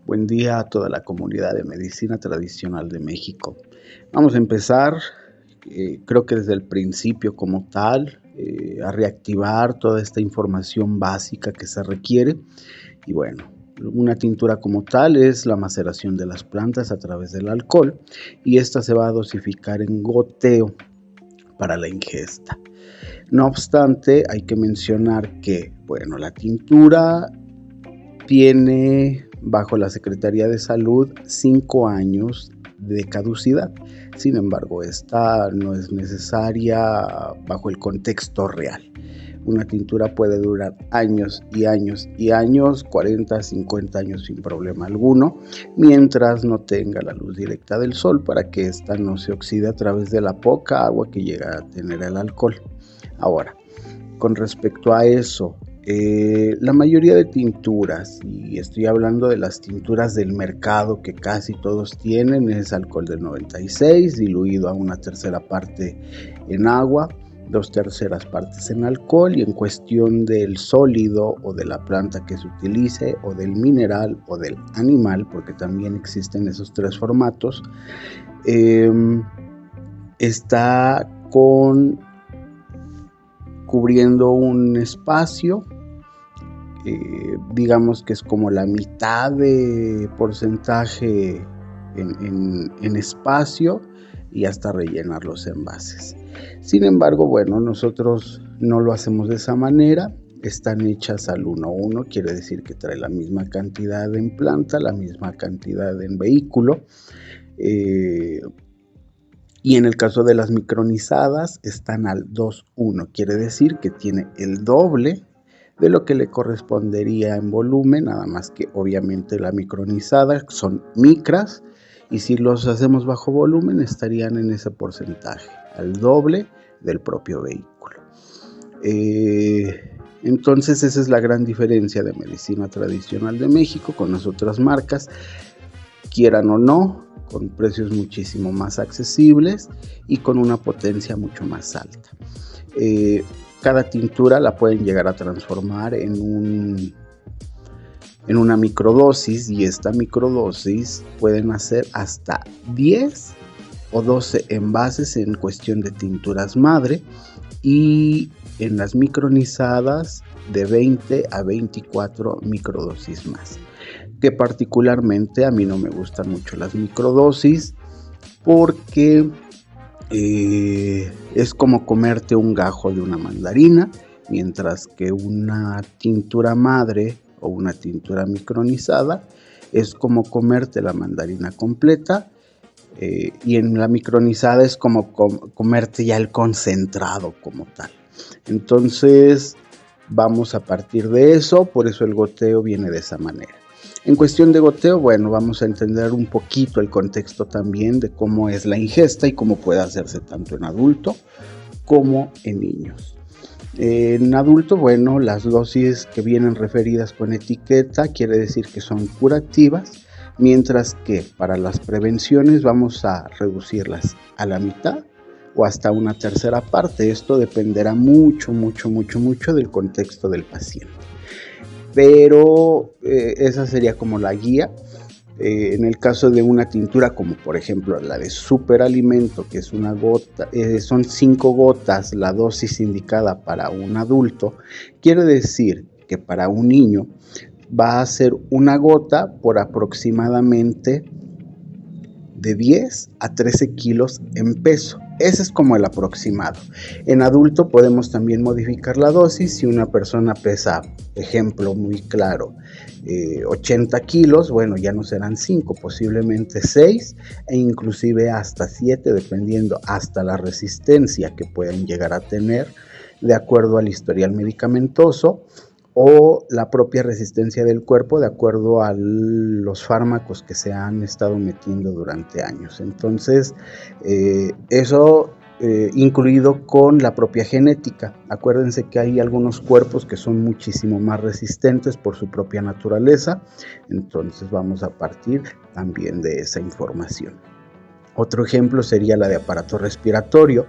Buen día a toda la comunidad de medicina tradicional de México. Vamos a empezar, creo que desde el principio como tal, a reactivar toda esta información básica que se requiere. Y bueno, una tintura como tal es la maceración de las plantas a través del alcohol y esta se va a dosificar en goteo para la ingesta. No obstante, hay que mencionar que, bueno, la tintura tiene bajo la Secretaría de Salud 5 años de caducidad. Sin embargo, esta no es necesaria bajo el contexto real. Una tintura puede durar años y años y años, 40, 50 años sin problema alguno, mientras no tenga la luz directa del sol para que ésta no se oxide a través de la poca agua que llega a tener el alcohol. Ahora, con respecto a eso, la mayoría de tinturas, y estoy hablando de las tinturas del mercado que casi todos tienen, es alcohol del 96 diluido a 1/3 parte en agua, 2/3 partes en alcohol, y en cuestión del sólido o de la planta que se utilice o del mineral o del animal, porque también existen esos 3 formatos, está cubriendo un espacio, digamos que es como la mitad de porcentaje en espacio y hasta rellenar los envases. Sin embargo, bueno, nosotros no lo hacemos de esa manera. Están hechas al 1:1, quiere decir que trae la misma cantidad en planta, la misma cantidad en vehículo. Y en el caso de las micronizadas están al 2:1, quiere decir que tiene el doble de lo que le correspondería en volumen, nada más que obviamente la micronizada son micras, y si los hacemos bajo volumen estarían en ese porcentaje, al doble del propio vehículo. Entonces esa es la gran diferencia de medicina tradicional de México con las otras marcas, quieran o no, con precios muchísimo más accesibles y con una potencia mucho más alta. Cada tintura la pueden llegar a transformar en una microdosis, y esta microdosis pueden hacer hasta 10 o 12 envases en cuestión de tinturas madre, y en las micronizadas de 20 a 24 microdosis más. Que particularmente a mí no me gustan mucho las microdosis porque es como comerte un gajo de una mandarina, mientras que una tintura madre o una tintura micronizada es como comerte la mandarina completa, y en la micronizada es como comerte ya el concentrado como tal. Entonces vamos a partir de eso, por eso el goteo viene de esa manera. En cuestión de goteo, bueno, vamos a entender un poquito el contexto también de cómo es la ingesta y cómo puede hacerse tanto en adulto como en niños. En adulto, bueno, las dosis que vienen referidas con etiqueta quiere decir que son curativas, mientras que para las prevenciones vamos a reducirlas a la mitad o hasta 1/3 parte. Esto dependerá mucho del contexto del paciente. Pero esa sería como la guía. En el caso de una tintura como por ejemplo la de superalimento, que es una gota, son 5 gotas la dosis indicada para un adulto, quiere decir que para un niño va a ser una gota por aproximadamente de 10 a 13 kilos en peso. Ese es como el aproximado. En adulto podemos también modificar la dosis. Si una persona pesa, ejemplo muy claro, 80 kilos, bueno, ya no serán 5, posiblemente 6 e inclusive hasta 7, dependiendo hasta la resistencia que pueden llegar a tener de acuerdo al historial medicamentoso o la propia resistencia del cuerpo de acuerdo a los fármacos que se han estado metiendo durante años. Entonces, eso incluido con la propia genética. Acuérdense que hay algunos cuerpos que son muchísimo más resistentes por su propia naturaleza, entonces vamos a partir también de esa información. Otro ejemplo sería la de aparato respiratorio,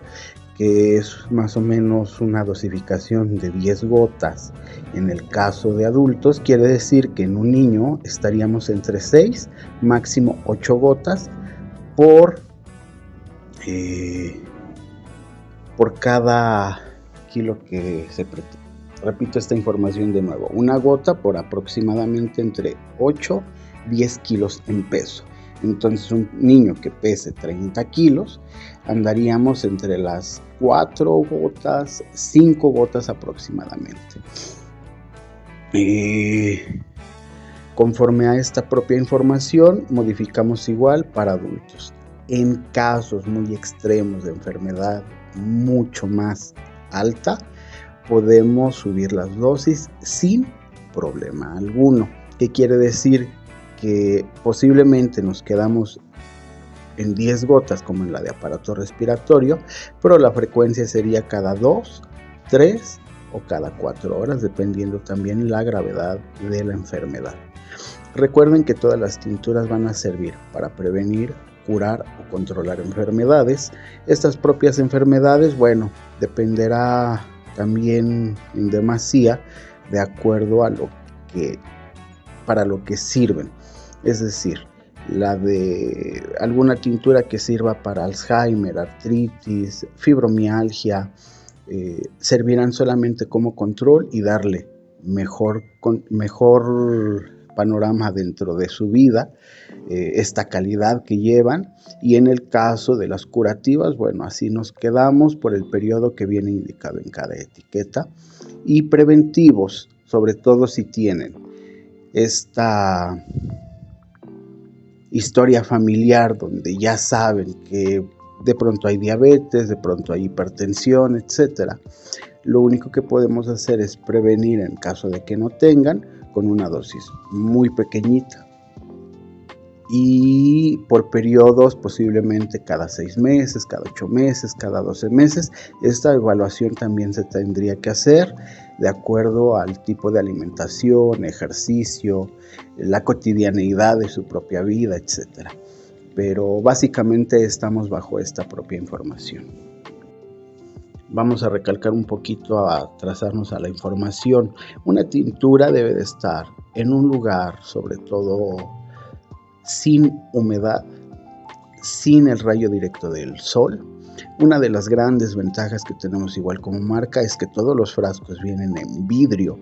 que es más o menos una dosificación de 10 gotas en el caso de adultos, quiere decir que en un niño estaríamos entre 6, máximo 8 gotas por cada kilo que se pretende. Repito esta información de nuevo, una gota por aproximadamente entre 8 y 10 kilos en peso. Entonces un niño que pese 30 kilos, andaríamos entre las 4 gotas, 5 gotas aproximadamente. Conforme a esta propia información, modificamos igual para adultos. En casos muy extremos de enfermedad mucho más alta, podemos subir las dosis sin problema alguno. ¿Qué quiere decir? Que posiblemente nos quedamos en 10 gotas como en la de aparato respiratorio, pero la frecuencia sería cada 2, 3 o cada 4 horas, dependiendo también la gravedad de la enfermedad. Recuerden que todas las tinturas van a servir para prevenir, curar o controlar enfermedades. Estas propias enfermedades, bueno, dependerá también en demasía de acuerdo a para lo que sirven. Es decir, la de alguna tintura que sirva para Alzheimer, artritis, fibromialgia, servirán solamente como control y darle mejor panorama dentro de su vida, esta calidad que llevan. Y en el caso de las curativas, bueno, así nos quedamos por el periodo que viene indicado en cada etiqueta. Y preventivos, sobre todo si tienen esta historia familiar donde ya saben que de pronto hay diabetes, de pronto hay hipertensión, etc. Lo único que podemos hacer es prevenir en caso de que no tengan, con una dosis muy pequeñita y por periodos posiblemente cada 6 meses, cada 8 meses, cada 12 meses. Esta evaluación también se tendría que hacer de acuerdo al tipo de alimentación, ejercicio, la cotidianeidad de su propia vida, etc. Pero básicamente estamos bajo esta propia información. Vamos a recalcar un poquito, a trazarnos a la información. Una tintura debe de estar en un lugar, sobre todo sin humedad, sin el rayo directo del sol. Una de las grandes ventajas que tenemos igual como marca es que todos los frascos vienen en vidrio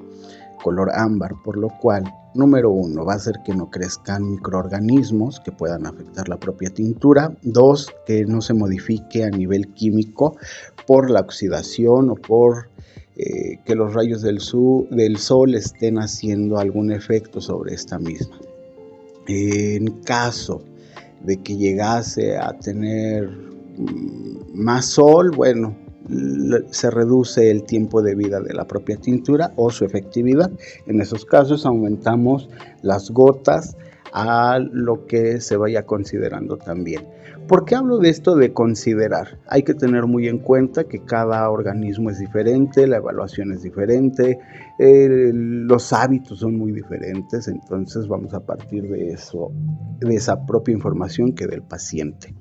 color ámbar, por lo cual, número 1, va a hacer que no crezcan microorganismos que puedan afectar la propia tintura. 2, que no se modifique a nivel químico por la oxidación o por que los rayos del sol estén haciendo algún efecto sobre esta misma. En caso de que llegase a tener más sol, bueno, se reduce el tiempo de vida de la propia tintura o su efectividad. En esos casos aumentamos las gotas a lo que se vaya considerando también. ¿Por qué hablo de esto de considerar? Hay que tener muy en cuenta que cada organismo es diferente, la evaluación es diferente, los hábitos son muy diferentes, entonces vamos a partir de eso, de esa propia información que del paciente.